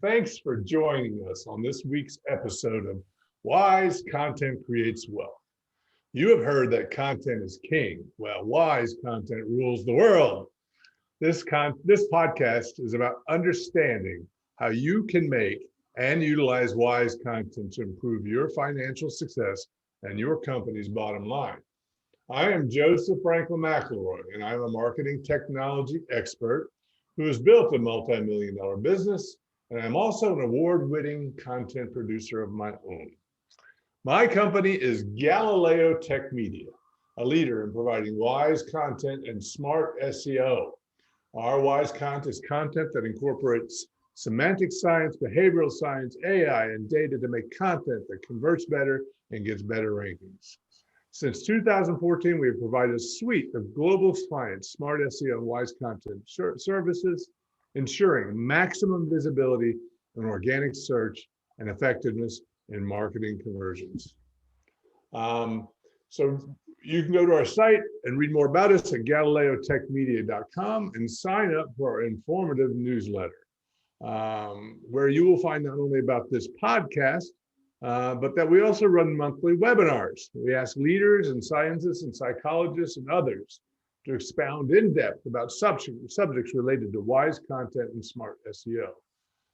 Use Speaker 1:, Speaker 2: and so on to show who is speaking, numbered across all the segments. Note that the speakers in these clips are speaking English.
Speaker 1: Thanks for joining us on this week's episode of Wise Content Creates Wealth. You have heard that content is king. Well, wise content rules the world. This podcast is about understanding how you can make and utilize wise content to improve your financial success and your company's bottom line. I am Joseph Franklin McElroy, and I'm a marketing technology expert who has built a multi-million-dollar business, and I'm also an award-winning content producer of my own. My company is Galileo Tech Media, a leader in providing wise content and smart SEO. Our wise content is content that incorporates semantic science, behavioral science, AI, and data to make content that converts better and gets better rankings. Since 2014, we have provided a suite of global clients, smart SEO and wise content services, ensuring maximum visibility in organic search and effectiveness in marketing conversions. So you can go to our site and read more about us at galileotechmedia.com and sign up for our informative newsletter, where you will find not only about this podcast, but that we also run monthly webinars. We ask leaders and scientists and psychologists and others to expound in depth about subjects related to wise content and smart SEO.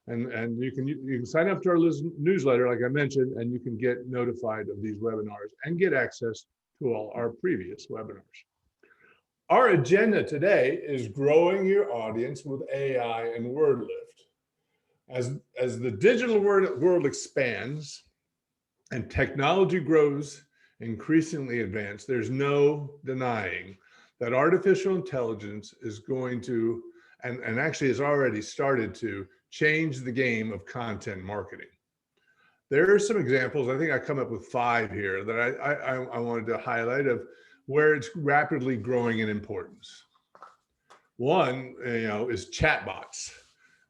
Speaker 1: And you can sign up to our newsletter, like I mentioned, and you can get notified of these webinars and get access to all our previous webinars. Our agenda today is growing your audience with AI and WordLift. As the digital world expands and technology grows increasingly advanced, there's no denying that artificial intelligence is going to, and actually has already started to, change the game of content marketing. There are some examples, I think I come up with 5 here that I wanted to highlight of where it's rapidly growing in importance. One, is chatbots,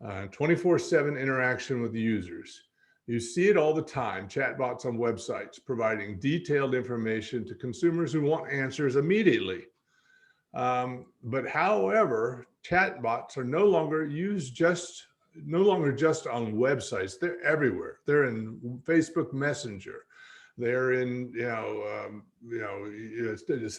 Speaker 1: 24/7 interaction with users. You see it all the time, chatbots on websites providing detailed information to consumers who want answers immediately. But however, chatbots are no longer just on websites. They're everywhere. They're in Facebook Messenger. They're in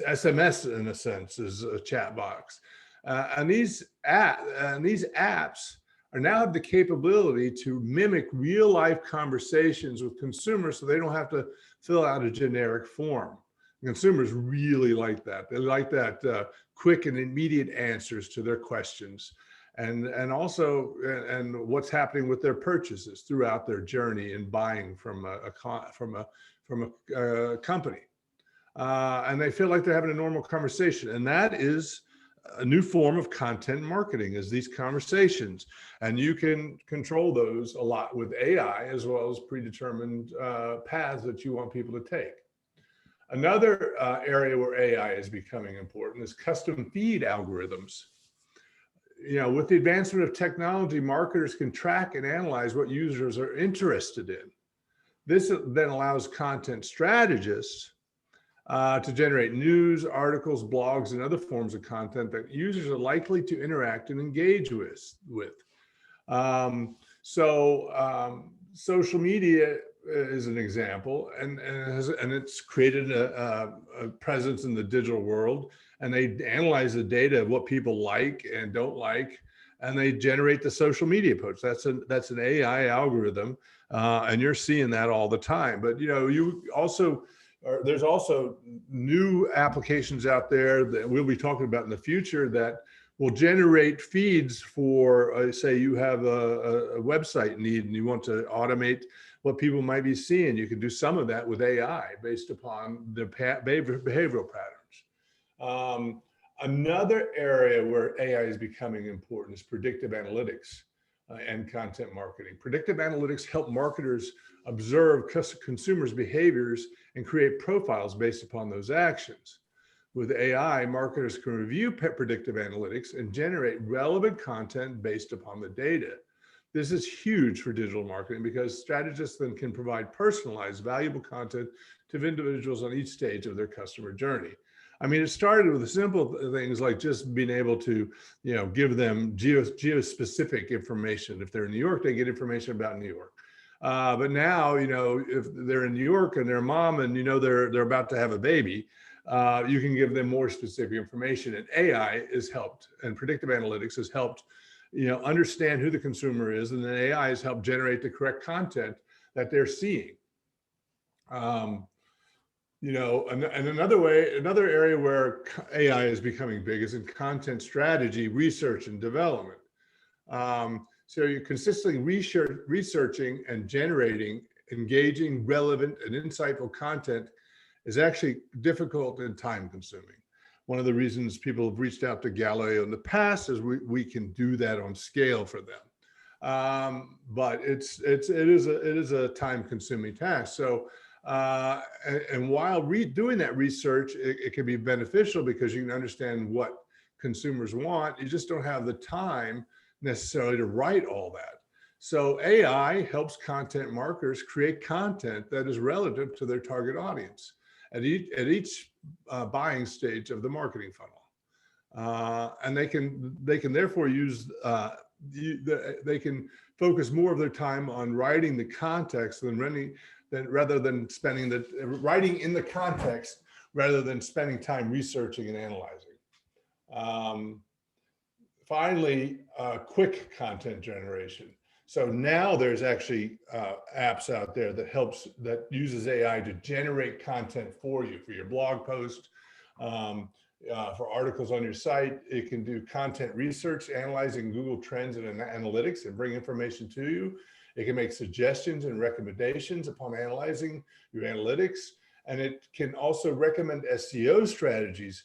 Speaker 1: SMS in a sense is a chat box. And these apps are now have the capability to mimic real life conversations with consumers, so they don't have to fill out a generic form. Consumers really like that. They like that quick and immediate answers to their questions, and also what's happening with their purchases throughout their journey in buying from a company, and they feel like they're having a normal conversation. And that is a new form of content marketing, is these conversations, and you can control those a lot with AI as well as predetermined paths that you want people to take. Another area where AI is becoming important is custom feed algorithms. With the advancement of technology, marketers can track and analyze what users are interested in. This then allows content strategists to generate news, articles, blogs, and other forms of content that users are likely to interact and engage with. Social media is an example, and it's created a presence in the digital world, and they analyze the data of what people like and don't like, and they generate the social media posts. That's an AI algorithm, and you're seeing that all the time. But there's also new applications out there that we'll be talking about in the future that will generate feeds for, say you have a website need and you want to automate what people might be seeing. You can do some of that with AI based upon the behavioral patterns. Another area where AI is becoming important is predictive analytics and content marketing. Predictive analytics help marketers observe consumers' behaviors and create profiles based upon those actions. With AI, marketers can review predictive analytics and generate relevant content based upon the data. This is huge for digital marketing because strategists then can provide personalized, valuable content to individuals on each stage of their customer journey. I mean, it started with the simple things like just being able to, give them geo-specific information. If they're in New York, they get information about New York. But now, if they're in New York and they're a mom and they're about to have a baby, you can give them more specific information. And AI has helped, and predictive analytics has helped, understand who the consumer is, and then AI has helped generate the correct content that they're seeing. And another area where AI is becoming big is in content strategy, research, and development. So you're consistently researching and generating engaging, relevant, and insightful content is actually difficult and time consuming. One of the reasons people have reached out to Galileo in the past is we can do that on scale for them. But it is a time consuming task. So, and while doing that research, it can be beneficial because you can understand what consumers want. You just don't have the time necessarily to write all that. So AI helps content marketers create content that is relative to their target audience at each buying stage of the marketing funnel. And they can therefore use, they can focus more of their time on writing the context rather than spending writing in the context rather than spending time researching and analyzing. Finally, quick content generation. So now there's actually apps out there that uses AI to generate content for you, for your blog post, for articles on your site. It can do content research, analyzing Google Trends and analytics and bring information to you. It can make suggestions and recommendations upon analyzing your analytics. And it can also recommend SEO strategies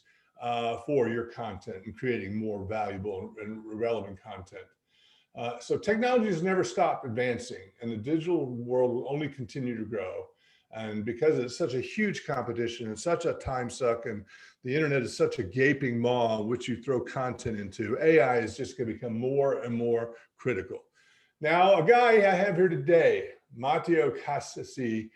Speaker 1: for your content and creating more valuable and relevant content. So technology has never stopped advancing, and the digital world will only continue to grow. And because it's such a huge competition and such a time suck, and the internet is such a gaping maw in which you throw content into, AI is just going to become more and more critical. Now, a guy I have here today, Matteo Cassese.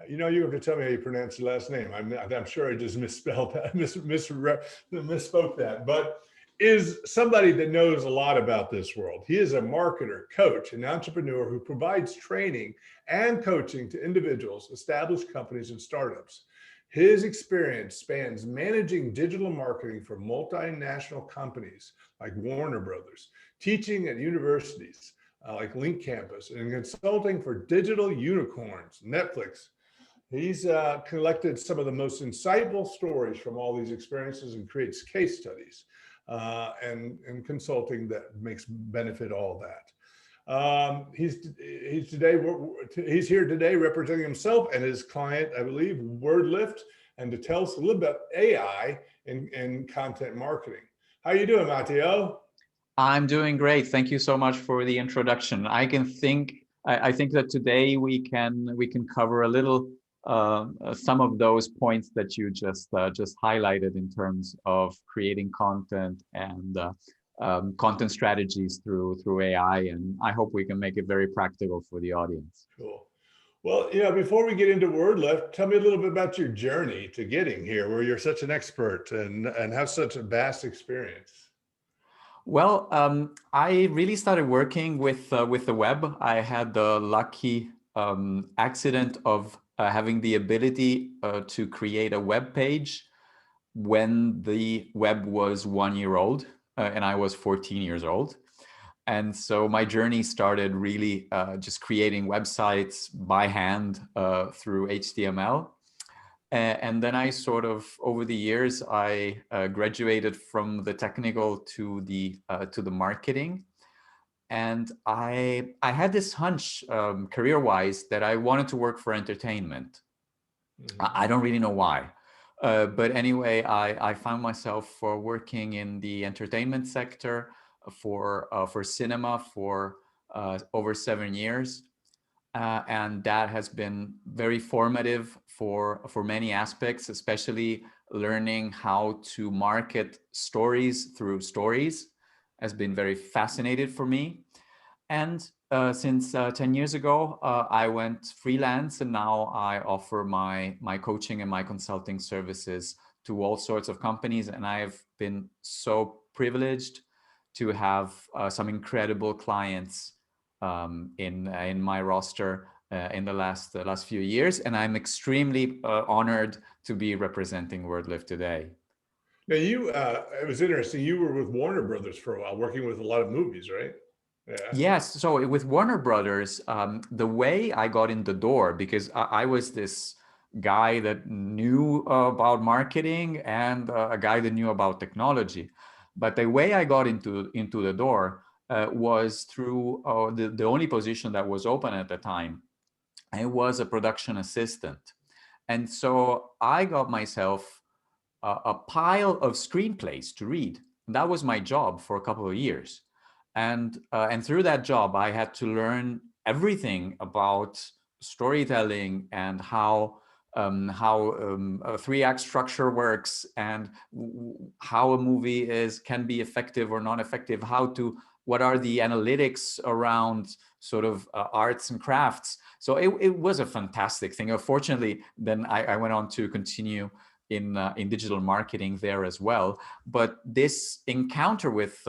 Speaker 1: You have to tell me how you pronounce your last name. I'm sure I just misspelled that, misspoke that, but is somebody that knows a lot about this world. He is a marketer, coach, and entrepreneur who provides training and coaching to individuals, established companies, and startups. His experience spans managing digital marketing for multinational companies like Warner Brothers, teaching at universities like Link Campus, and consulting for digital unicorns, Netflix. He's collected some of the most insightful stories from all these experiences and creates case studies and consulting that makes benefit all that. He's here today representing himself and his client, I believe, WordLift, and to tell us a little about AI and content marketing. How are you doing, Matteo?
Speaker 2: I'm doing great. Thank you so much for the introduction. I think that today we can cover a little some of those points that you just highlighted in terms of creating content and content strategies through AI, and I hope we can make it very practical for the audience.
Speaker 1: Cool. Well, before we get into WordLift, tell me a little bit about your journey to getting here, where you're such an expert and have such a vast experience.
Speaker 2: Well, I really started working with the web. I had the lucky accident of having the ability to create a web page when the web was 1 year old and I was 14 years old. And so my journey started really just creating websites by hand through HTML. And then I sort of, over the years, I graduated from the technical to the marketing. And I had this hunch, career-wise, that I wanted to work for entertainment. Mm-hmm. I don't really know why. But anyway, I found myself working in the entertainment sector for cinema for over 7 years. And that has been very formative for many aspects, especially learning how to market stories through stories has been very fascinating for me. And since 10 years ago, I went freelance, and now I offer my coaching and my consulting services to all sorts of companies, and I've been so privileged to have some incredible clients in my roster in the last few years, and I'm extremely honored to be representing WordLift today.
Speaker 1: Now it was interesting. You were with Warner Brothers for a while, working with a lot of movies, right? Yeah.
Speaker 2: Yes. So with Warner Brothers, the way I got in the door, because I was this guy that knew about marketing and a guy that knew about technology, but the way I got into the door was through the only position that was open at the time. I was a production assistant, and so I got myself a pile of screenplays to read. That was my job for a couple of years. And through that job, I had to learn everything about storytelling and how a 3-act structure works, and how a movie can be effective or non-effective, what are the analytics around sort of arts and crafts. So it was a fantastic thing. Unfortunately, then I went on to continue in digital marketing there as well. But this encounter with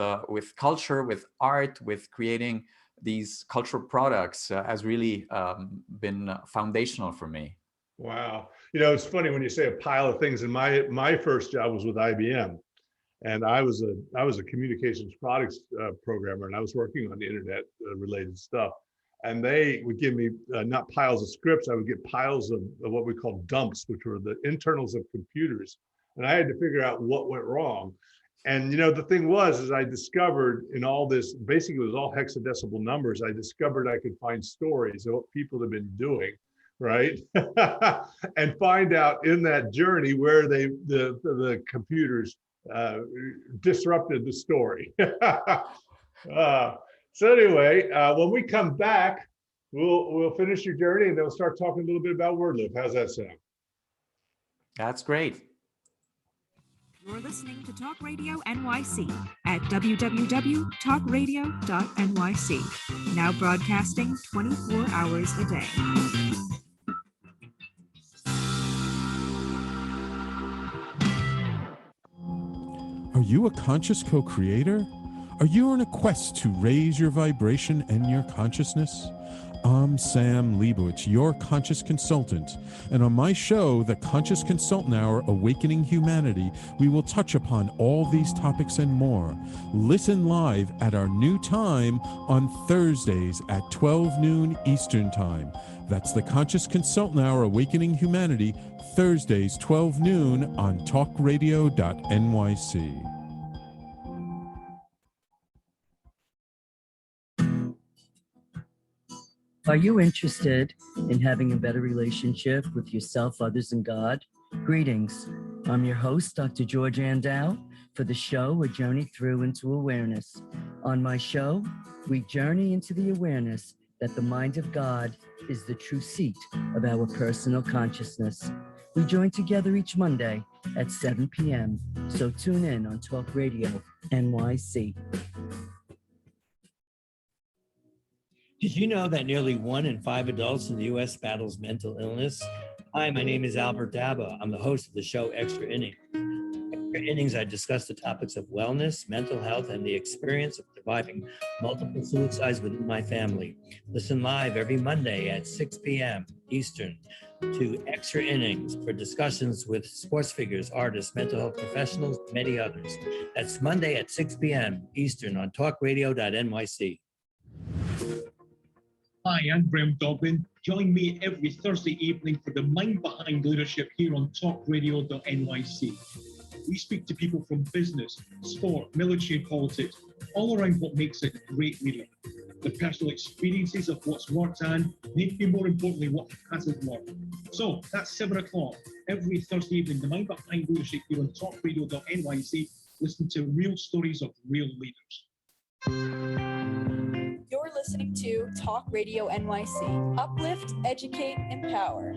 Speaker 2: culture, with art, with creating these cultural products has really been foundational for me.
Speaker 1: Wow. It's funny when you say a pile of things. And my first job was with IBM, and I was a communications products programmer, and I was working on the internet related stuff. And they would give me not piles of scripts, I would get piles of what we call dumps, which were the internals of computers. And I had to figure out what went wrong. And the thing is I discovered in all this, basically it was all hexadecimal numbers, I discovered I could find stories of what people have been doing, right? And find out in that journey where the computers disrupted the story. So anyway, when we come back, we'll finish your journey, and then we'll start talking a little bit about WordLift. How's that sound?
Speaker 2: That's great.
Speaker 3: You're listening to Talk Radio NYC at www.talkradio.nyc. Now broadcasting 24 hours a day.
Speaker 4: Are you a conscious co-creator? Are you on a quest to raise your vibration and your consciousness? I'm Sam Leibowitz, your conscious consultant, and on my show, The Conscious Consultant Hour, Awakening Humanity, we will touch upon all these topics and more. Listen live at our new time on Thursdays at 12 noon Eastern Time. That's The Conscious Consultant Hour, Awakening Humanity, Thursdays 12 noon on talkradio.nyc.
Speaker 5: Are you interested in having a better relationship with yourself, others, and God? Greetings. I'm your host, Dr. George Andow, for the show, A Journey Through into Awareness. On my show, we journey into the awareness that the mind of God is the true seat of our personal consciousness. We join together each Monday at 7 p.m., so tune in on Talk Radio NYC.
Speaker 6: Did you know that nearly 1 in 5 adults in the U.S. battles mental illness? Hi, my name is Albert Dabo. I'm the host of the show Extra Innings. Extra Innings, I discuss the topics of wellness, mental health, and the experience of surviving multiple suicides within my family. Listen live every Monday at 6 p.m. Eastern to Extra Innings for discussions with sports figures, artists, mental health professionals, and many others. That's Monday at 6 p.m. Eastern on talkradio.nyc.
Speaker 7: Hi, I'm Graham Dobbin. Join me every Thursday evening for the Mind Behind Leadership here on talkradio.nyc. We speak to people from business, sport, military, and politics, all around what makes a great leader. The personal experiences of what's worked and, maybe more importantly, what hasn't worked. So that's 7 o'clock every Thursday evening, the Mind Behind Leadership here on talkradio.nyc. Listen to real stories of real leaders.
Speaker 8: You're listening to Talk Radio NYC. Uplift, educate, empower.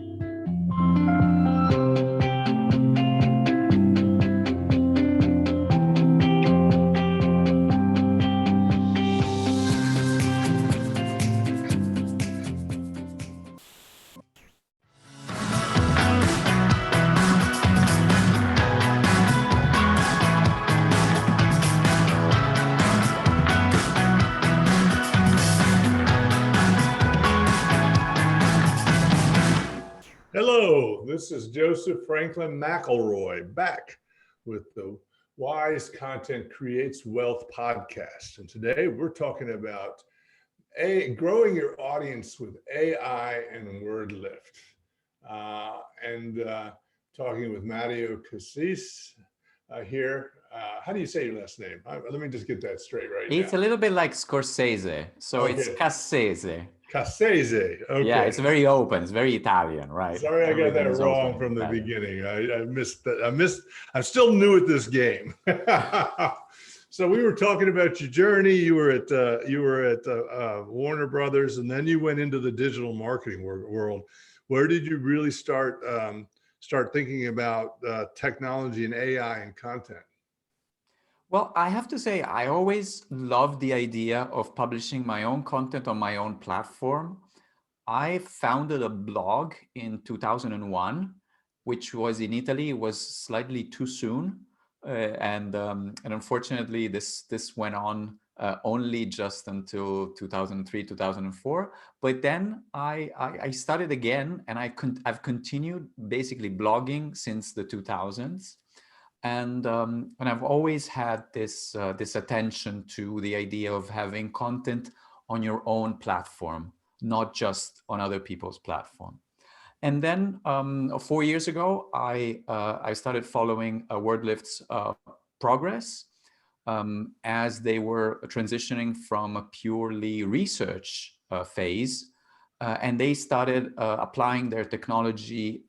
Speaker 1: Hello, this is Joseph Franklin McElroy back with the Wise Content Creates Wealth podcast. And today we're talking about growing your audience with AI and WordLift. Talking with Matteo Cassese here. How do you say your last name? Let me just get that straight right now.
Speaker 2: It's a little bit like Scorsese, so
Speaker 1: Okay.
Speaker 2: it's Cassese.
Speaker 1: Cassese. Okay.
Speaker 2: Yeah, it's very open. It's very Italian, right?
Speaker 1: Sorry, I got that wrong from the beginning. I missed that. I'm still new at this game. So we were talking about your journey. You were at Warner Brothers, and then you went into the digital marketing world. Where did you really start thinking about technology and AI and content?
Speaker 2: Well, I have to say, I always loved the idea of publishing my own content on my own platform. I founded a blog in 2001, which was in Italy. It was slightly too soon. And unfortunately, this went on only just until 2003, 2004. But then I started again, and I've continued basically blogging since the 2000s. And I've always had this attention to the idea of having content on your own platform, not just on other people's platform. And then 4 years ago, I started following WordLift's progress as they were transitioning from a purely research phase, and they started applying their technology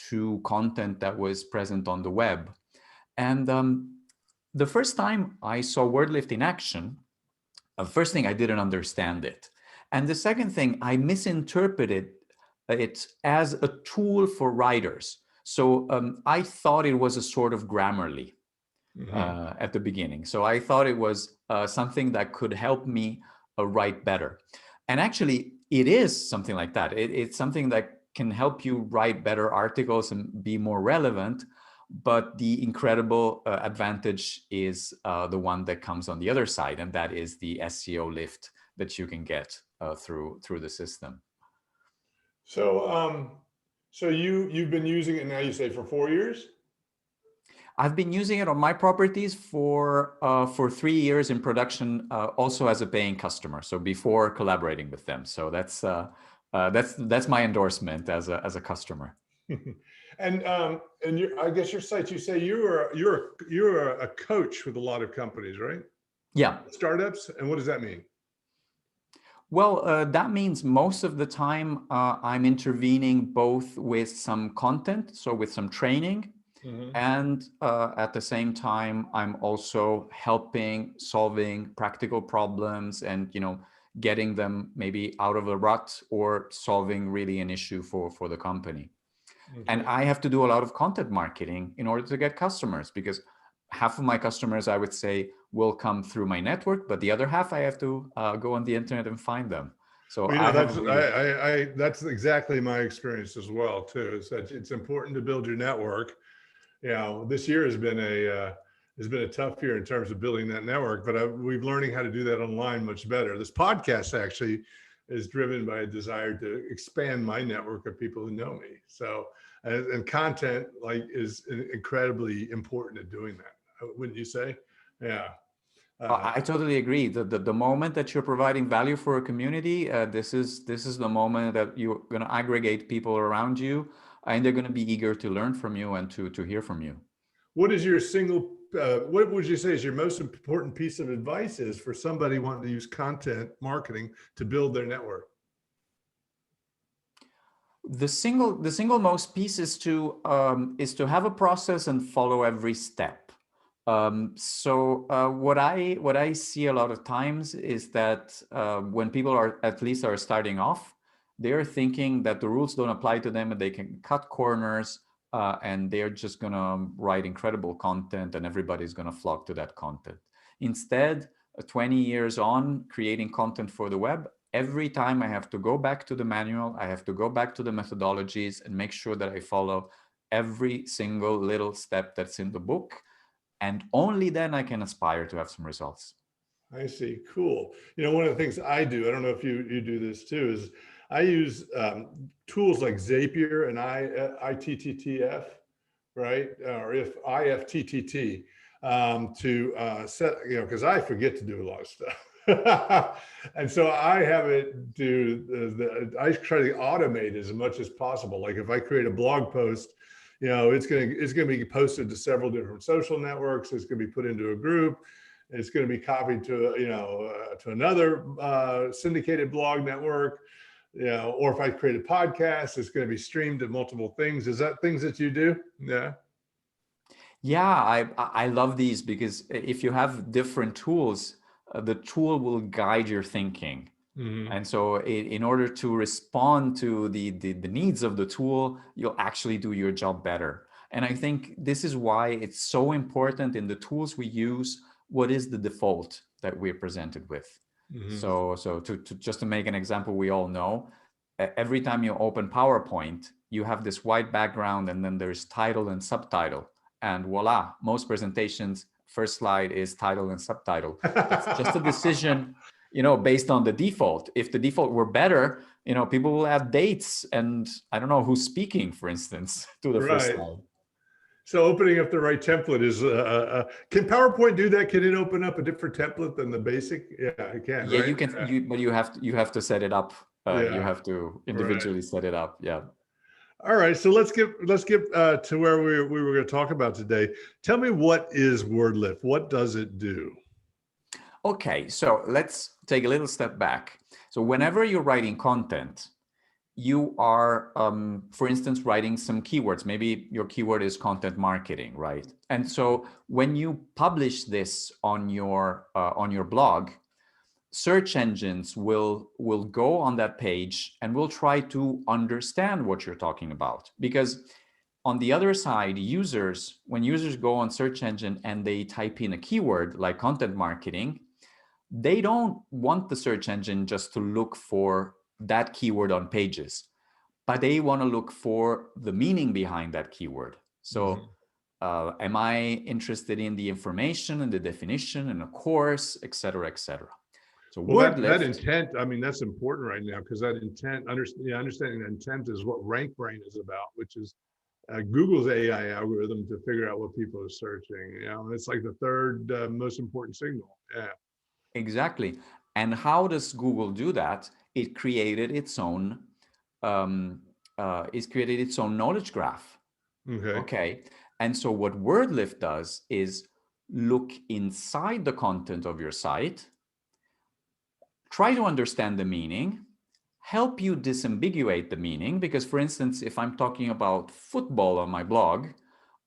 Speaker 2: to content that was present on the web. And the first time I saw WordLift in action, the first thing, I didn't understand it. And the second thing, I misinterpreted it as a tool for writers. So I thought it was a sort of Grammarly at the beginning. So I thought it was something that could help me write better. And actually, it is something like that. It's something that can help you write better articles and be more relevant. But the incredible advantage is the one that comes on the other side, and that is the SEO lift that you can get through the system.
Speaker 1: So, you've been using it now, you say, for 4 years?
Speaker 2: I've been using it on my properties for 3 years in production, also as a paying customer. So before collaborating with them. So that's my endorsement as a customer.
Speaker 1: And I guess your site, you say you're a coach with a lot of companies, right?
Speaker 2: Yeah.
Speaker 1: Startups. And what does that mean?
Speaker 2: Well, that means most of the time I'm intervening both with some content, so with some training, and at the same time I'm also helping solving practical problems and getting them maybe out of a rut or solving really an issue for the company. And I have to do a lot of content marketing in order to get customers, because half of my customers, I would say, will come through my network, but the other half I have to go on the internet and find them. So
Speaker 1: that's exactly my experience as well too. Is that it's important to build your network. This year has been a tough year in terms of building that network, but we're learning how to do that online much better. This podcast actually is driven by a desire to expand my network of people who know me. So, and content is incredibly important at doing that. Wouldn't you say? Yeah.
Speaker 2: I totally agree. The moment that you're providing value for a community, this is the moment that you're going to aggregate people around you, and they're going to be eager to learn from you and to hear from you.
Speaker 1: What is your what would you say is your most important piece of advice is for somebody wanting to use content marketing to build their network?
Speaker 2: The single most piece is to have a process and follow every step. What I see a lot of times is that when people are starting off, they're thinking that the rules don't apply to them and they can cut corners. And they're just going to write incredible content and everybody's going to flock to that content. Instead, 20 years on creating content for the web, every time I have to go back to the manual, I have to go back to the methodologies and make sure that I follow every single little step that's in the book. And only then I can aspire to have some results.
Speaker 1: I see. Cool. One of the things I do, I don't know if you do this too, is I use tools like Zapier and ITTF, right? Or if IFTTT to set, because I forget to do a lot of stuff. And so I have it do, I try to automate as much as possible. Like if I create a blog post, it's gonna be posted to several different social networks. It's gonna be put into a group. It's going to be copied to to another syndicated blog network. Or if I create a podcast, it's going to be streamed to multiple things. Is that things that you do? Yeah.
Speaker 2: Yeah, I love these because if you have different tools, the tool will guide your thinking.
Speaker 1: Mm-hmm.
Speaker 2: And so in order to respond to the needs of the tool, you'll actually do your job better. And I think this is why it's so important in the tools we use, what is the default that we're presented with.
Speaker 1: Mm-hmm.
Speaker 2: So to just to make an example, we all know, every time you open PowerPoint, you have this white background and then there's title and subtitle. And voila, most presentations, first slide is title and subtitle. It's just a decision, based on the default. If the default were better, people will add dates and I don't know who's speaking, for instance, to the first slide.
Speaker 1: So opening up the right template is, can PowerPoint do that? Can it open up a different template than the basic? Yeah, it can.
Speaker 2: Yeah,
Speaker 1: right?
Speaker 2: you can, but you have to set it up. You have to individually set it up. Yeah.
Speaker 1: All right, so let's get to where we were going to talk about today. Tell me, what is WordLift? What does it do?
Speaker 2: Okay, so let's take a little step back. So whenever you're writing content, you are, for instance, writing some keywords. Maybe your keyword is content marketing, right? And so when you publish this on your blog, search engines will go on that page and will try to understand what you're talking about. Because on the other side, when users go on search engine and they type in a keyword like content marketing, they don't want the search engine just to look for that keyword on pages, but they want to look for the meaning behind that keyword. So am I interested in the information and the definition and a course, et cetera, et cetera. So
Speaker 1: that intent, I mean, that's important right now, because that intent, understanding the intent is what RankBrain is about, which is Google's AI algorithm to figure out what people are searching. It's like the third most important signal. Yeah.
Speaker 2: Exactly. And how does Google do that? It created its own knowledge graph. Okay. And so what WordLift does is look inside the content of your site, try to understand the meaning, help you disambiguate the meaning. Because, for instance, if I'm talking about football on my blog,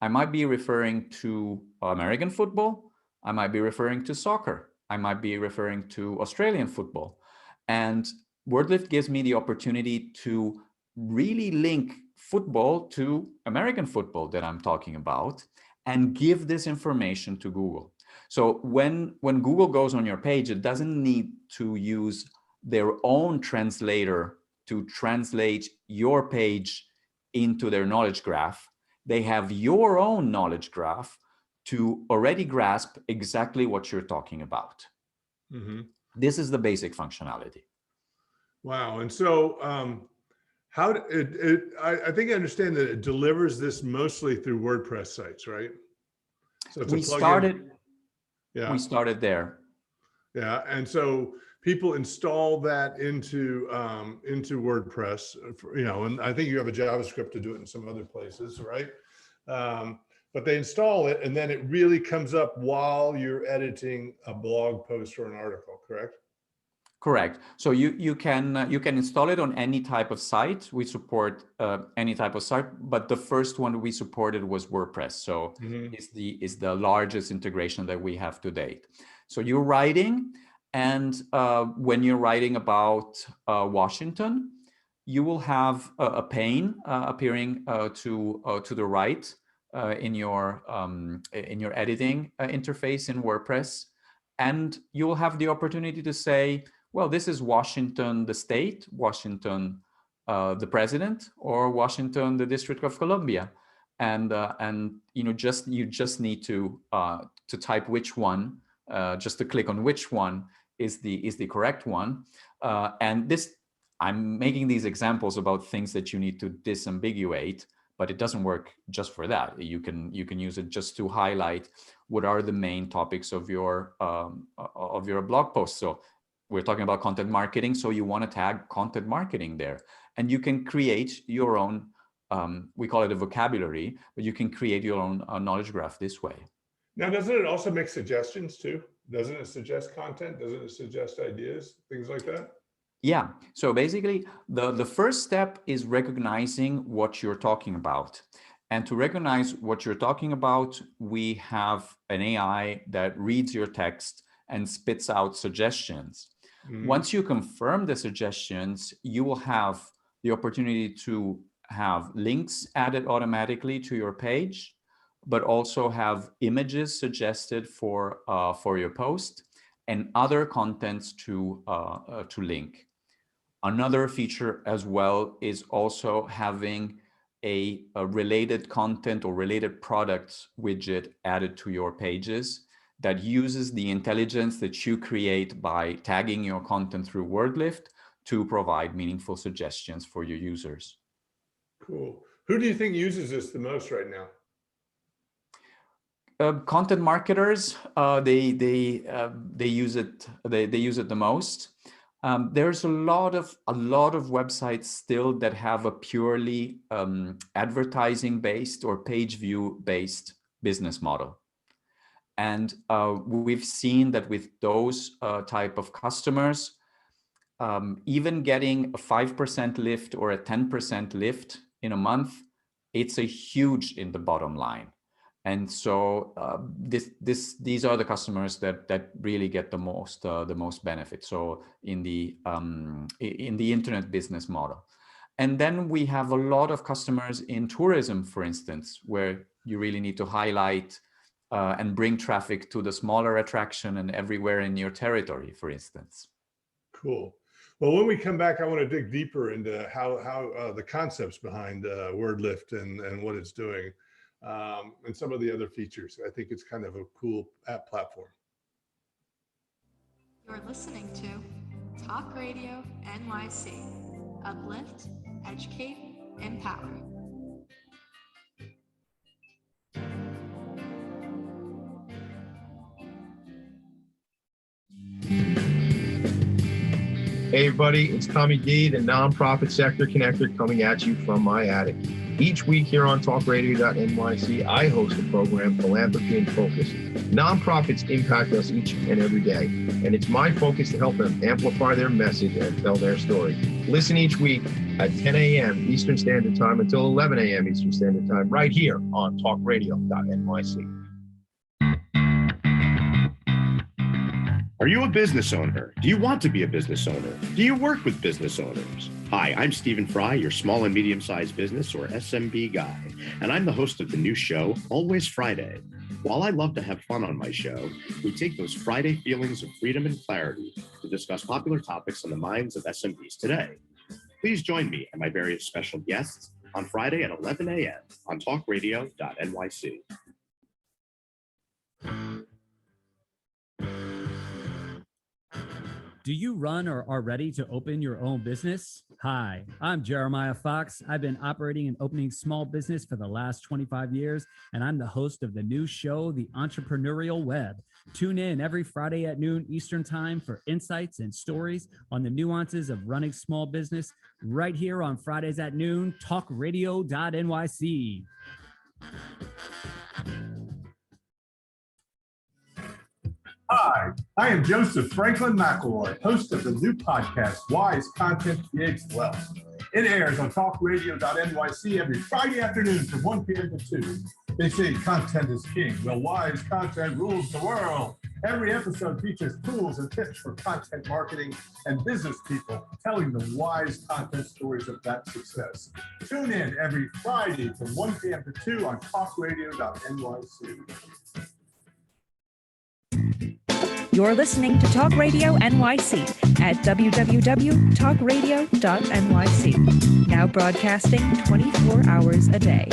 Speaker 2: I might be referring to American football. I might be referring to soccer. I might be referring to Australian football. And WordLift gives me the opportunity to really link football to American football that I'm talking about and give this information to Google. So when Google goes on your page, it doesn't need to use their own translator to translate your page into their knowledge graph. They have your own knowledge graph to already grasp exactly what you're talking about.
Speaker 1: Mm-hmm.
Speaker 2: This is the basic functionality.
Speaker 1: Wow. And so I think I understand that it delivers this mostly through WordPress sites, right? So it's
Speaker 2: we started there.
Speaker 1: Yeah. And so people install that into WordPress, and I think you have a JavaScript to do it in some other places, right? But they install it, and then it really comes up while you're editing a blog post or an article, correct?
Speaker 2: Correct. So you can install it on any type of site. We support any type of site, but the first one we supported was WordPress. So is the largest integration that we have to date. So you're writing, and when you're writing about Washington, you will have a pane appearing to the right in your editing interface in WordPress, and you will have the opportunity to say, well, this is Washington, the state, Washington, the president, or Washington, the District of Columbia, and you just need to type which one, just to click on which one is the correct one, and this I'm making these examples about things that you need to disambiguate, but it doesn't work just for that. You can use it just to highlight what are the main topics of your blog post. So we're talking about content marketing, so you want to tag content marketing there, and you can create your own. We call it a vocabulary, but you can create your own knowledge graph this way.
Speaker 1: Now, doesn't it also make suggestions too? Doesn't it suggest content? Doesn't it suggest ideas, things like that?
Speaker 2: Yeah. So basically, the first step is recognizing what you're talking about. And to recognize what you're talking about, we have an AI that reads your text and spits out suggestions. Mm-hmm. Once you confirm the suggestions, you will have the opportunity to have links added automatically to your page, but also have images suggested for your post and other contents to link. Another feature as well is also having a related content or related products widget added to your pages that uses the intelligence that you create by tagging your content through WordLift to provide meaningful suggestions for your users.
Speaker 1: Cool. Who do you think uses this the most right now?
Speaker 2: Content marketers, they use it. They use it the most. There's a lot of websites still that have a purely advertising based or page view based business model, and we've seen that with those type of customers, even getting a 5% lift or a 10% lift in a month, it's a huge in the bottom line. And so these are the customers that really get the most benefit. So in the internet business model, and then we have a lot of customers in tourism, for instance, where you really need to highlight and bring traffic to the smaller attraction and everywhere in your territory, for instance.
Speaker 1: Cool. Well, when we come back, I want to dig deeper into how the concepts behind WordLift and what it's doing. And some of the other features. I think it's kind of a cool app platform.
Speaker 9: You're listening to Talk Radio NYC. Uplift, educate, empower.
Speaker 10: Hey everybody, it's Tommy D, the nonprofit sector connector, coming at you from my attic. Each week here on talkradio.nyc, I host a program, Philanthropy in Focus. Nonprofits impact us each and every day, and it's my focus to help them amplify their message and tell their story. Listen each week at 10 a.m. Eastern Standard Time until 11 a.m. Eastern Standard Time, right here on talkradio.nyc.
Speaker 11: Are you a business owner? Do you want to be a business owner? Do you work with business owners? Hi, I'm Stephen Fry, your small and medium-sized business or SMB guy, and I'm the host of the new show, Always Friday. While I love to have fun on my show, we take those Friday feelings of freedom and clarity to discuss popular topics on the minds of SMBs today. Please join me and my various special guests on Friday at 11 a.m. on talkradio.nyc.
Speaker 12: Do you run or are ready to open your own business? Hi, I'm Jeremiah Fox. I've been operating and opening small business for the last 25 years, and I'm the host of the new show, The Entrepreneurial Web. Tune in every Friday at noon Eastern Time for insights and stories on the nuances of running small business right here on Fridays at noon, talkradio.nyc.
Speaker 1: Hi, I am Joseph Franklin McElroy, host of the new podcast, Wise Content Creates Wealth. It airs on talkradio.nyc every Friday afternoon from 1 p.m. to 2. They say content is king. Well, wise content rules the world. Every episode features tools and tips for content marketing and business people telling the wise content stories of that success. Tune in every Friday from 1 p.m. to 2 on talkradio.nyc.
Speaker 3: You're listening to Talk Radio NYC at www.talkradio.nyc. Now broadcasting 24 hours a day.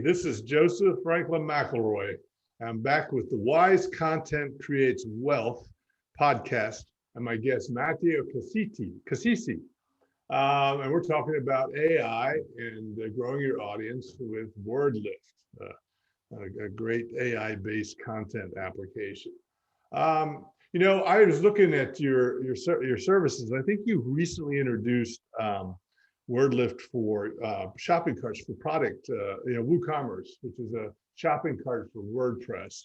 Speaker 1: This is Joseph Franklin McElroy. I'm back with the Wise Content Creates Wealth podcast and my guest, Matteo Cassese. And we're talking about AI and growing your audience with WordLift, a great AI-based content application. You know, I was looking at your services. I think you recently introduced WordLift for shopping carts for product, WooCommerce, which is a shopping cart for WordPress,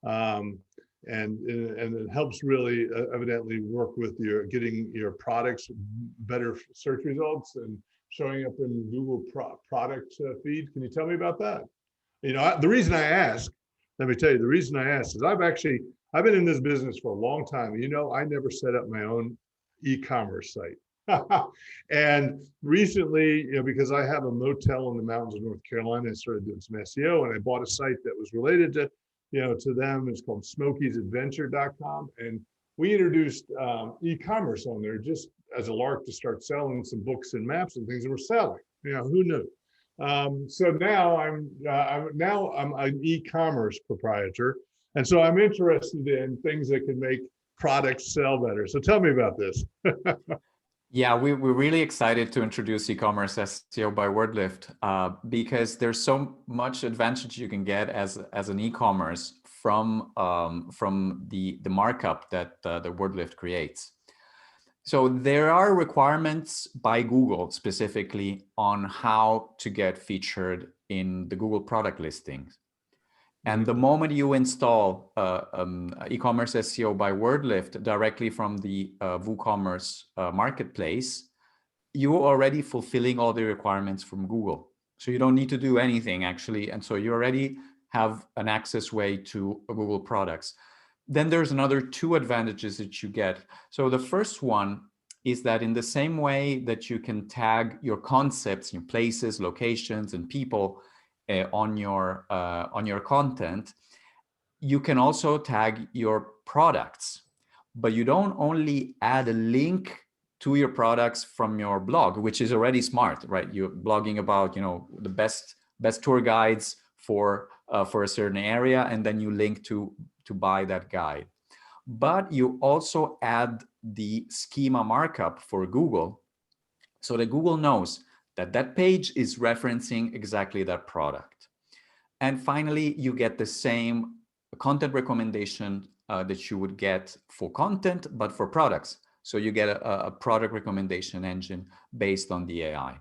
Speaker 1: and it helps really evidently work with getting your products better search results and showing up in Google product feed. Can you tell me about that? You know, the reason I ask, let me tell you, the reason I ask is I've been in this business for a long time. You know, I never set up my own e-commerce site. And recently, you know, because I have a motel in the mountains of North Carolina, I started doing some SEO, and I bought a site that was related to, you know, to them. It's called smokiesadventure.com. And we introduced e-commerce on there just as a lark to start selling some books and maps and things that we're selling. You know, who knew? So now I'm an e-commerce proprietor. And so I'm interested in things that can make products sell better. So tell me about this.
Speaker 2: Yeah, we're really excited to introduce e-commerce SEO by WordLift because there's so much advantage you can get as an e-commerce from the markup that the WordLift creates. So there are requirements by Google specifically on how to get featured in the Google product listings. And the moment you install e-commerce SEO by WordLift directly from the WooCommerce marketplace, you're already fulfilling all the requirements from Google. So you don't need to do anything actually. And so you already have an access way to Google products. Then there's another two advantages that you get. So the first one is that in the same way that you can tag your concepts, your places, locations, and people on your content, you can also tag your products, but you don't only add a link to your products from your blog, which is already smart, right? You're blogging about, you know, the best tour guides for a certain area, and then you link to buy that guide. But you also add the schema markup for Google, so that Google knows that page is referencing exactly that product. And finally, you get the same content recommendation that you would get for content, but for products. So you get a product recommendation engine based on the AI.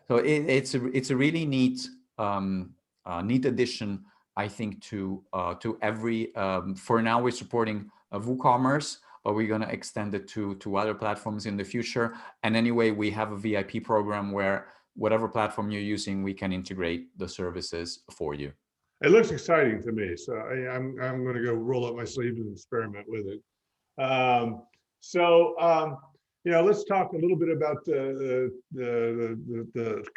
Speaker 2: So it's a really neat addition, I think, to every. For now, we're supporting WooCommerce, but we're going to extend it to other platforms in the future. And anyway, we have a VIP program where whatever platform you're using, we can integrate the services for you.
Speaker 1: It looks exciting to me, so I'm going to go roll up my sleeves and experiment with it. You know, let's talk a little bit about the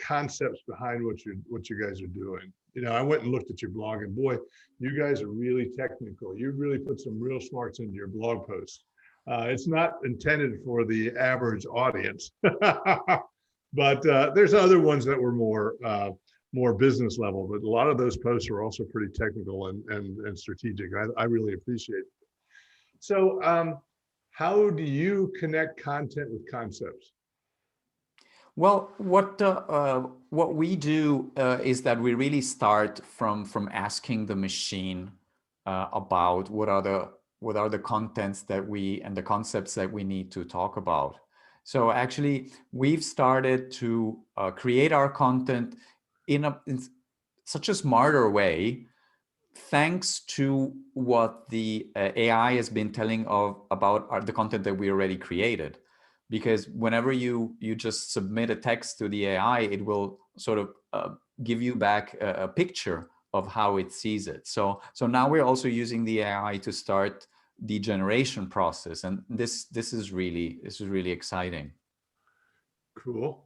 Speaker 1: concepts behind what you guys are doing. You know, I went and looked at your blog, and boy, you guys are really technical. You really put some real smarts into your blog posts. It's not intended for the average audience, but there's other ones that were more business level, but a lot of those posts are also pretty technical and strategic. I really appreciate it. So how do you connect content with concepts?
Speaker 2: Well, what we do is that we really start from asking the machine about what are the contents that and the concepts that we need to talk about. So actually, we've started to create our content in such a smarter way, thanks to what the AI has been telling about the content that we already created. Because whenever you just submit a text to the AI, it will sort of give you back a picture of how it sees it. So now we're also using the AI to start the generation process, and this is really exciting. Cool.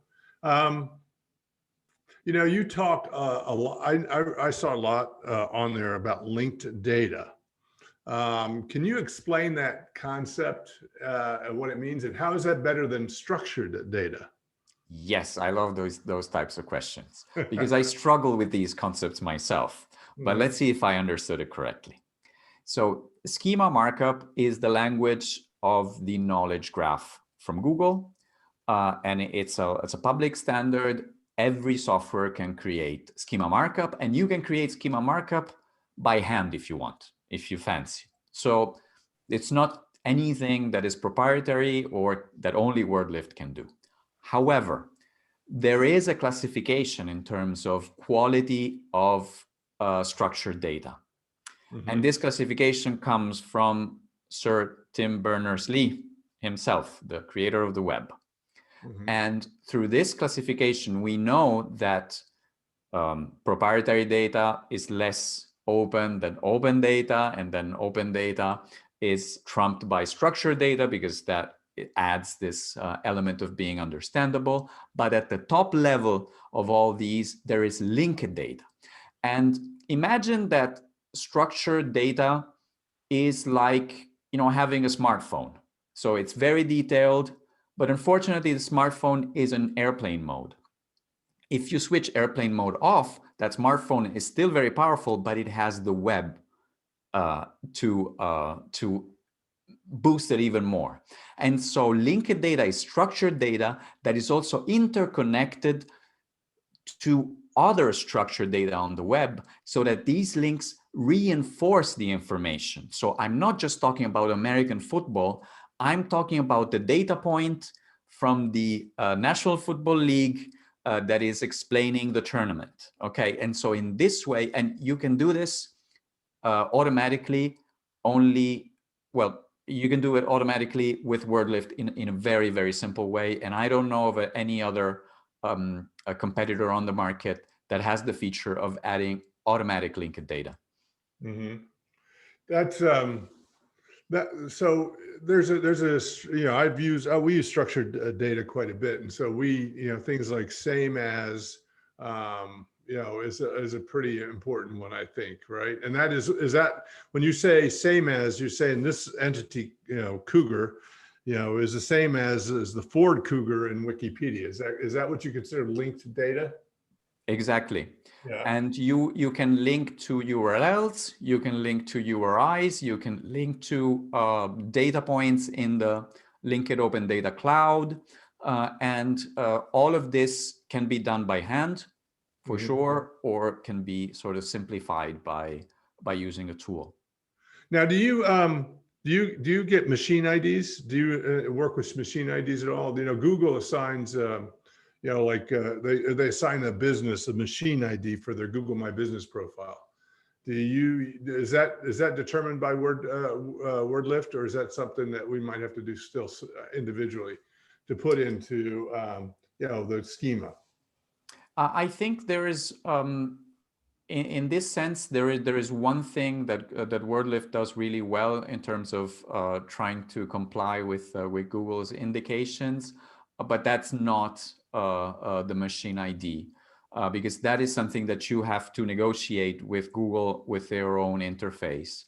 Speaker 1: You know, you talk a lot. I saw a lot on there about linked data. Can you explain that concept, what it means, and how is that better than structured data?
Speaker 2: Yes, I love those types of questions because I struggle with these concepts myself. But let's see if I understood it correctly. So schema markup is the language of the knowledge graph from Google, and it's a public standard. Every software can create schema markup, and you can create schema markup by hand if you want, if you fancy. So it's not anything that is proprietary or that only WordLift can do. However, there is a classification in terms of quality of structured data. And this classification comes from Sir Tim Berners-Lee himself, the creator of the web. And through this classification, we know that proprietary data is less open than open data, and then open data is trumped by structured data because that it adds this element of being understandable. But at the top level of all these, there is linked data. And imagine that structured data is like, having a smartphone. So it's very detailed, but unfortunately the smartphone is in airplane mode. If you switch airplane mode off, that smartphone is still very powerful, but it has the web to boost it even more. And so linked data is structured data that is also interconnected to other structured data on the web, so that these links reinforce the information. So I'm not just talking about American football, I'm talking about the data point from the National Football League that is explaining the tournament. Okay, and so in this way, and you can do this automatically you can do it automatically with WordLift in a very, very simple way. And I don't know of any other a competitor on the market that has the feature of adding automatic linked data.
Speaker 1: That's so there's a we use structured data quite a bit, and so we things like same as is a pretty important one, I think, right? And that is that when you say same as, you're saying this entity Cougar is the same as the Ford Cougar in Wikipedia. Is that what you consider linked data?
Speaker 2: Exactly.
Speaker 1: Yeah.
Speaker 2: And you can link to URLs, you can link to URIs, you can link to data points in the Linked Open Data Cloud, and all of this can be done by hand for sure, or can be sort of simplified by using a tool.
Speaker 1: Now, do you get machine IDs? Do you work with machine IDs at all? Google assigns, they assign a business a machine ID for their Google My Business profile. Is that determined by WordLift, or is that something that we might have to do still individually to put into the schema?
Speaker 2: I think there is, in this sense, there is one thing that WordLift does really well in terms of trying to comply with Google's indications, but that's not the machine ID, because that is something that you have to negotiate with Google with their own interface.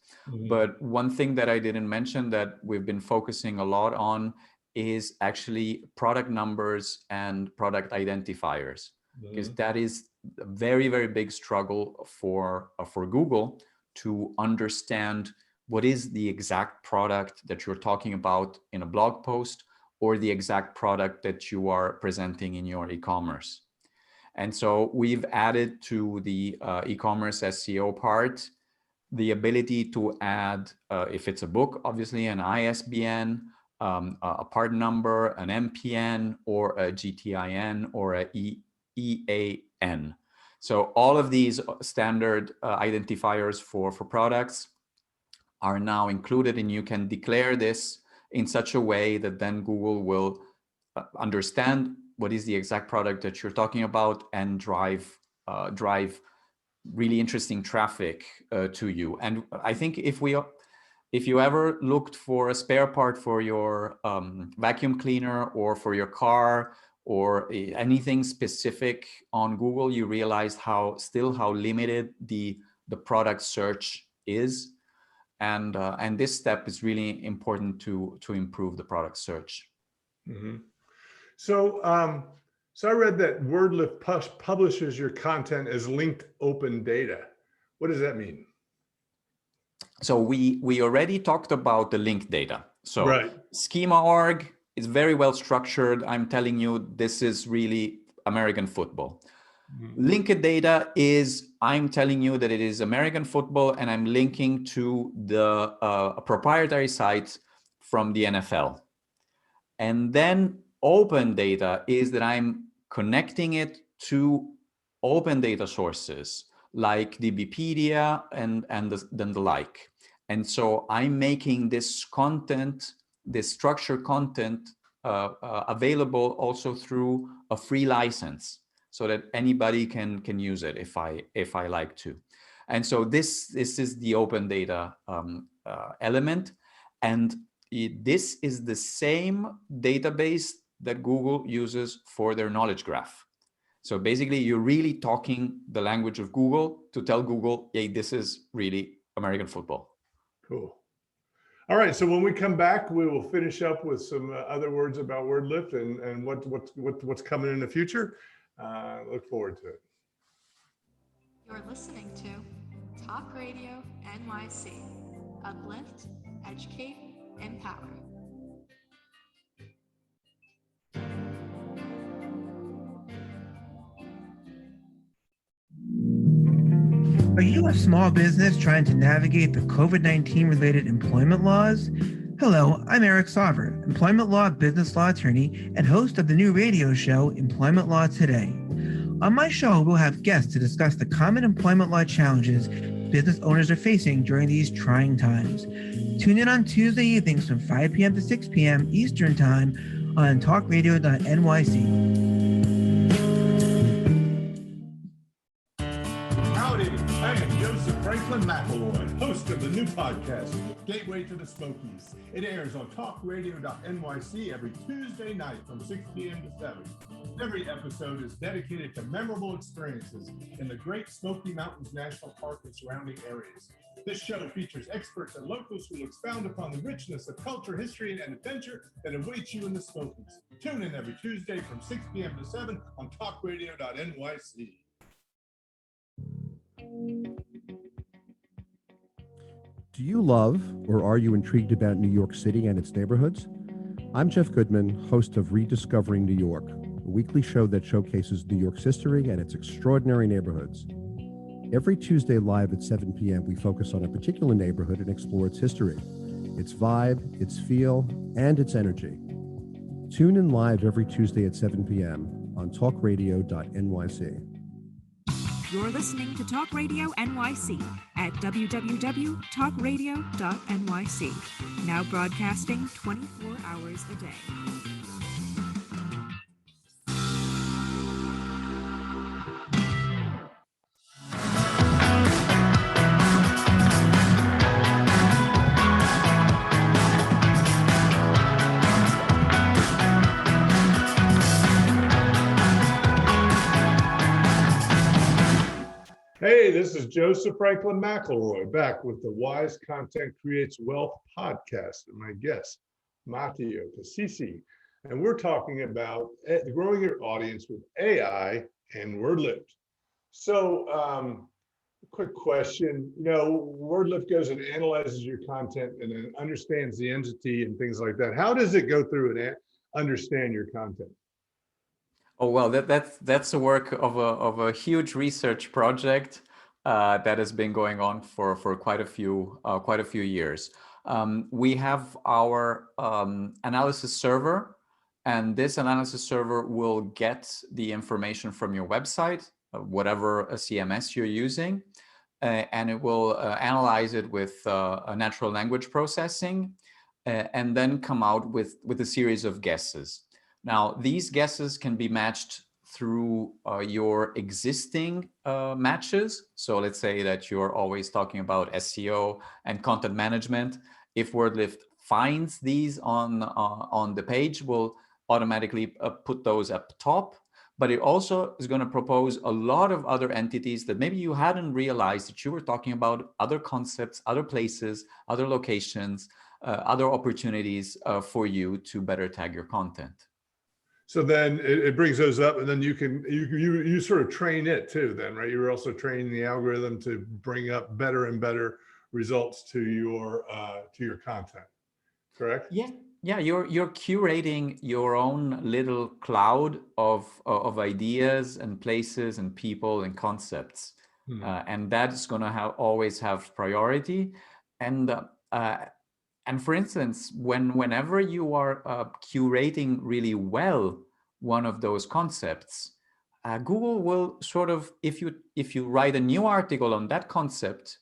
Speaker 2: But one thing that I didn't mention that we've been focusing a lot on is actually product numbers and product identifiers. Because that is a very, very big struggle for Google to understand what is the exact product that you're talking about in a blog post, or the exact product that you are presenting in your e-commerce. And so we've added to the e-commerce SEO part the ability to add, if it's a book, obviously an ISBN, a part number, an MPN, or a GTIN, or a EAN. So all of these standard identifiers for products are now included, and you can declare this in such a way that then Google will understand what is the exact product that you're talking about and drive really interesting traffic to you. And I think if you ever looked for a spare part for your vacuum cleaner or for your car, or anything specific on Google, you realize how limited the product search is, and this step is really important to improve the product search.
Speaker 1: So So I read that WordLift publishes your content as linked open data. What does that mean?
Speaker 2: So we already talked about the linked data. So
Speaker 1: right.
Speaker 2: schema.org is very well structured. I'm telling you, this is really American football. Linked data is, I'm telling you that it is American football, and I'm linking to the proprietary sites from the NFL. And then open data is that I'm connecting it to open data sources like DBpedia and then the like. And so I'm making this content, this structured content available also through a free license, so that anybody can use it if I like to. And so this is the open data element. And this is the same database that Google uses for their knowledge graph. So basically, you're really talking the language of Google to tell Google, hey, this is really American football.
Speaker 1: Cool. All right. So when we come back, we will finish up with some other words about WordLift and what's coming in the future. Look forward to it.
Speaker 9: You're listening to Talk Radio NYC. Uplift, educate, empower.
Speaker 13: Are you a small business trying to navigate the COVID-19 related employment laws? Hello, I'm Eric Sauver, employment law, business law attorney, and host of the new radio show, Employment Law Today. On my show, we'll have guests to discuss the common employment law challenges business owners are facing during these trying times. Tune in on Tuesday evenings from 5 p.m. to 6 p.m. Eastern Time on talkradio.nyc.
Speaker 4: I am Joseph Franklin McElroy, host of the new podcast, Gateway to the Smokies. It airs on talkradio.nyc every Tuesday night from 6 p.m. to 7. Every episode is dedicated to memorable experiences in the Great Smoky Mountains National Park and surrounding areas. This show features experts and locals who expound upon the richness of culture, history, and adventure that awaits you in the Smokies. Tune in every Tuesday from 6 p.m. to 7 on talkradio.nyc.
Speaker 14: Do you love or are you intrigued about New York City and its neighborhoods? I'm Jeff Goodman, host of Rediscovering New York, a weekly show that showcases New York's history and its extraordinary neighborhoods. Every Tuesday live at 7 p.m., we focus on a particular neighborhood and explore its history, its vibe, its feel, and its energy. Tune in live every Tuesday at 7 p.m. on talkradio.nyc.
Speaker 3: You're listening to Talk Radio NYC at www.talkradio.nyc. Now broadcasting 24 hours a day.
Speaker 1: Hey, this is Joseph Franklin McElroy back with the Wise Content Creates Wealth podcast and my guest, Matteo Cassese. And we're talking about growing your audience with AI and WordLift. So, quick question, WordLift goes and analyzes your content and then understands the entity and things like that. How does it go through and understand your content?
Speaker 2: Oh, well, that's the work of a huge research project that has been going on for quite a few years. We have our analysis server, and this analysis server will get the information from your website, whatever a CMS you're using, and it will analyze it with a natural language processing, and then come out with a series of guesses. Now, these guesses can be matched through your existing matches. So let's say that you're always talking about SEO and content management. If WordLift finds these on the page, we'll automatically put those up top. But it also is going to propose a lot of other entities that maybe you hadn't realized that you were talking about, other concepts, other places, other locations, other opportunities for you to better tag your content.
Speaker 1: So then it brings those up, and then you sort of train it too. Then, right? You're also training the algorithm to bring up better and better results to your content. Correct?
Speaker 2: Yeah. You're curating your own little cloud of ideas and places and people and concepts, and that's going to always have priority. And for instance, whenever you are curating really well one of those concepts, Google will sort of, if you write a new article on that concept,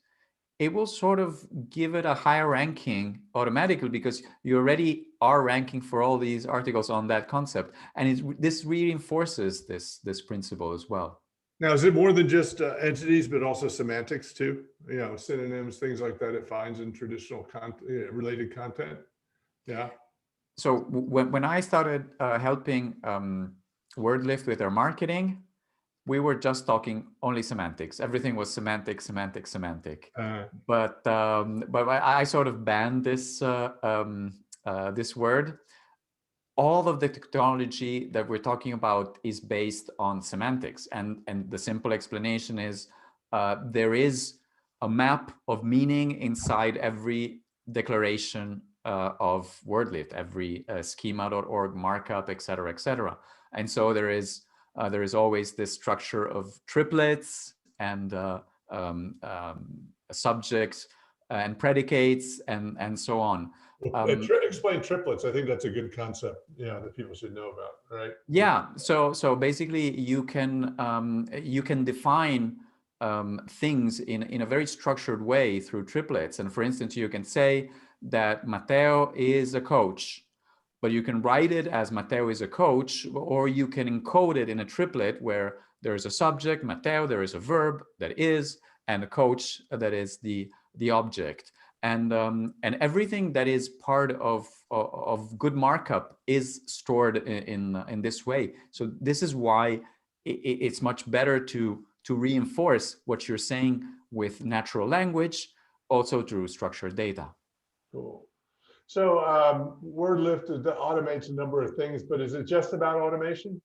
Speaker 2: it will sort of give it a higher ranking automatically because you already are ranking for all these articles on that concept, and this reinforces this principle as well.
Speaker 1: Now, is it more than just entities, but also semantics too? You know, synonyms, things like that it finds in traditional related content? Yeah.
Speaker 2: So when I started helping WordLift with their marketing, we were just talking only semantics. Everything was semantic. But I sort of banned this this word. All of the technology that we're talking about is based on semantics. And the simple explanation is there is a map of meaning inside every declaration of WordLift, every schema.org markup, et cetera, and so there is always this structure of triplets and subjects and predicates and so on.
Speaker 1: Explain triplets. I think that's a good concept, that people should know about, right?
Speaker 2: Yeah. So basically, you can define things in a very structured way through triplets. And for instance, you can say that Matteo is a coach, but you can write it as Matteo is a coach, or you can encode it in a triplet where there is a subject, Matteo, there is a verb that is, and a coach that is the object. And everything that is part of good markup is stored in this way. So this is why it's much better to reinforce what you're saying with natural language, also through structured data.
Speaker 1: Cool. So WordLift automates a number of things, but is it just about automation?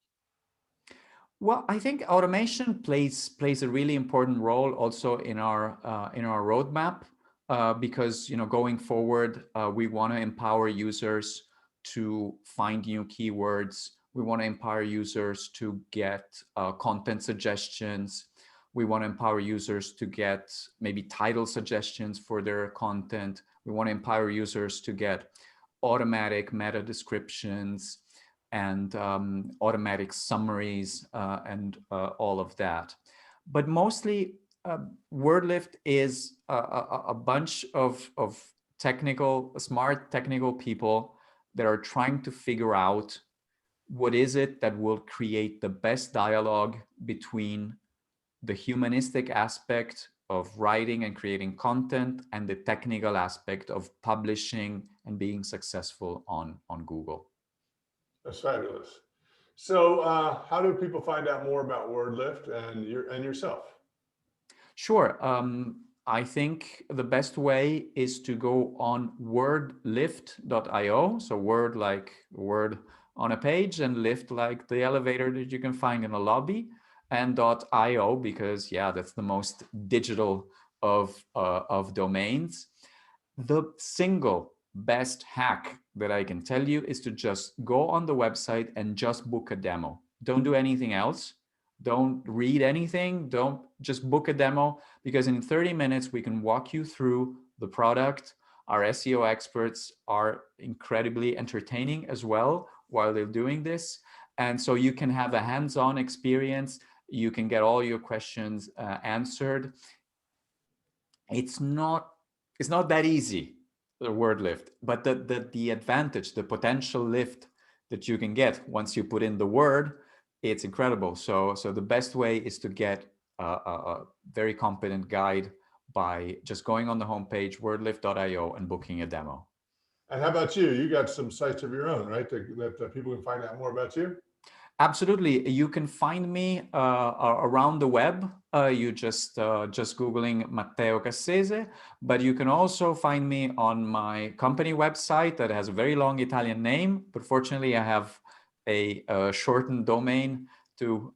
Speaker 2: Well, I think automation plays a really important role also in our roadmap. Because going forward, we want to empower users to find new keywords. We want to empower users to get content suggestions. We want to empower users to get maybe title suggestions for their content. We want to empower users to get automatic meta descriptions and automatic summaries and all of that. But mostly, WordLift is a bunch of smart technical people that are trying to figure out what is it that will create the best dialogue between the humanistic aspect of writing and creating content and the technical aspect of publishing and being successful on Google.
Speaker 1: That's fabulous. So how do people find out more about WordLift and yourself?
Speaker 2: Sure. I think the best way is to go on wordlift.io. So word like word on a page, and lift like the elevator that you can find in a lobby, and .io because that's the most digital of domains. The single best hack that I can tell you is to just go on the website and just book a demo. Don't do anything else. Don't read anything. Don't just book a demo, because in 30 minutes, we can walk you through the product. Our SEO experts are incredibly entertaining as well while they're doing this. And so you can have a hands-on experience. You can get all your questions answered. It's not that easy, the word lift, but the advantage, the potential lift that you can get once you put in the word, it's incredible. So the best way is to get a very competent guide by just going on the homepage, wordlift.io, and booking a demo.
Speaker 1: And how about you? You got some sites of your own, right? That people can find out more about you?
Speaker 2: Absolutely. You can find me around the web. You just Googling Matteo Cassese, but you can also find me on my company website that has a very long Italian name, but fortunately I have a shortened domain to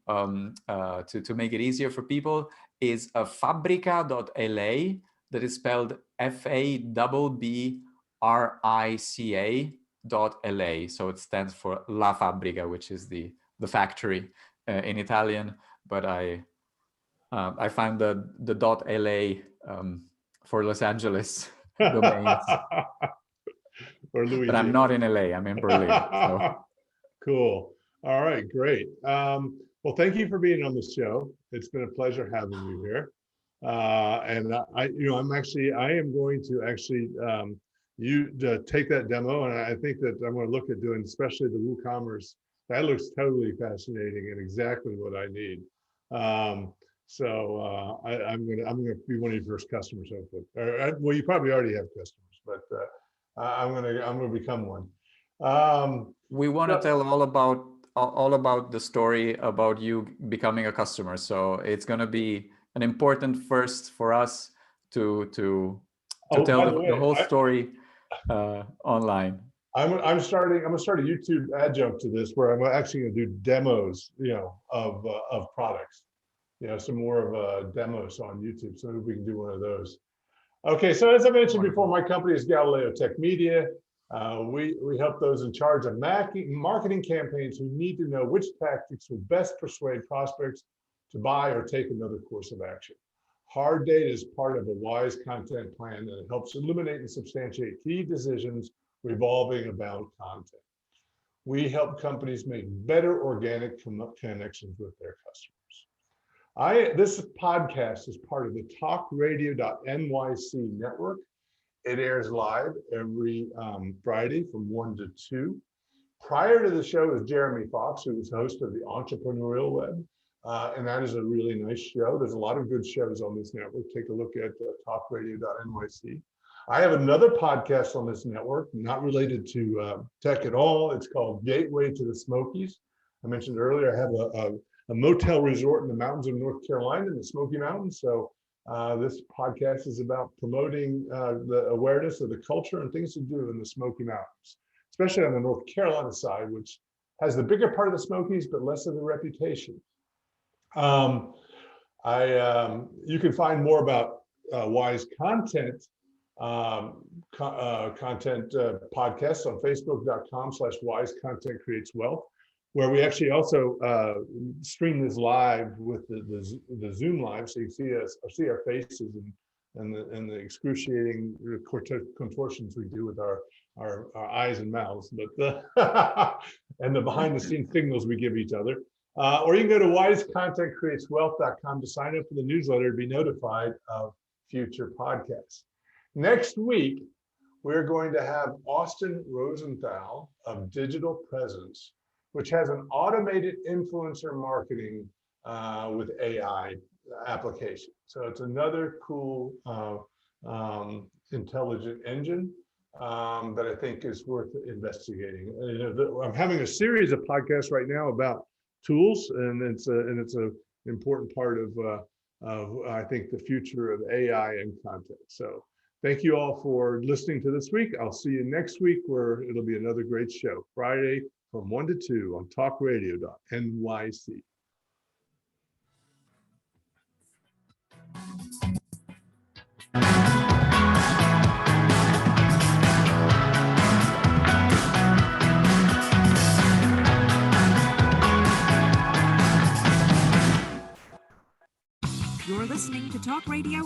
Speaker 2: make it easier for people, is fabrica.la, that is spelled FABBRICA.LA. So it stands for La Fabbrica, which is the factory in Italian. But I find the .LA for Los Angeles domains.
Speaker 1: Or Louisiana.
Speaker 2: But I'm not in LA, I'm in Berlin. So.
Speaker 1: Cool. All right, great. Well, thank you for being on the show. It's been a pleasure having you here. And I am going to actually take that demo, and I think that I'm going to look at doing, especially the WooCommerce. That looks totally fascinating and exactly what I need. So I'm gonna be one of your first customers, hopefully. Well, you probably already have customers, but I'm gonna become one.
Speaker 2: We want to tell all about the story about you becoming a customer. So it's going to be an important first for us to tell the whole story online.
Speaker 1: I'm gonna start a YouTube adjunct to this, where I'm actually going to do demos, of products. Some more of demos on YouTube. So maybe we can do one of those. Okay, so as I mentioned before, my company is Galileo Tech Media. We help those in charge of marketing campaigns who need to know which tactics will best persuade prospects to buy or take another course of action. Hard data is part of a wise content plan that helps eliminate and substantiate key decisions revolving about content. We help companies make better organic connections with their customers. This podcast is part of the talkradio.nyc network. It airs live every Friday from 1 to 2. Prior to the show is Jeremy Fox, who is host of the Entrepreneurial Web. And that is a really nice show. There's a lot of good shows on this network. Take a look at talkradio.nyc. I have another podcast on this network, not related to tech at all. It's called Gateway to the Smokies. I mentioned earlier, I have a motel resort in the mountains of North Carolina, in the Smoky Mountains. So this podcast is about promoting the awareness of the culture and things to do in the Smoky Mountains, especially on the North Carolina side, which has the bigger part of the Smokies, but less of the reputation. You can find more about Wise Content podcasts on facebook.com/wisecontentcreateswealth, where we actually also stream this live with the Zoom live, so you see our faces and the excruciating contortions we do with our eyes and mouths, but and the behind-the-scenes signals we give each other. Or you can go to wisecontentcreateswealth.com to sign up for the newsletter to be notified of future podcasts. Next week, we're going to have Austin Rosenthal of Digital Presence, which has an automated influencer marketing with AI application. So it's another cool, intelligent engine that I think is worth investigating. I'm having a series of podcasts right now about tools, and it's an important part of I think the future of AI and content. So thank you all for listening to this week. I'll see you next week, where it'll be another great show, Friday from 1 to 2 on talkradio.nyc.
Speaker 3: You're listening to Talk Radio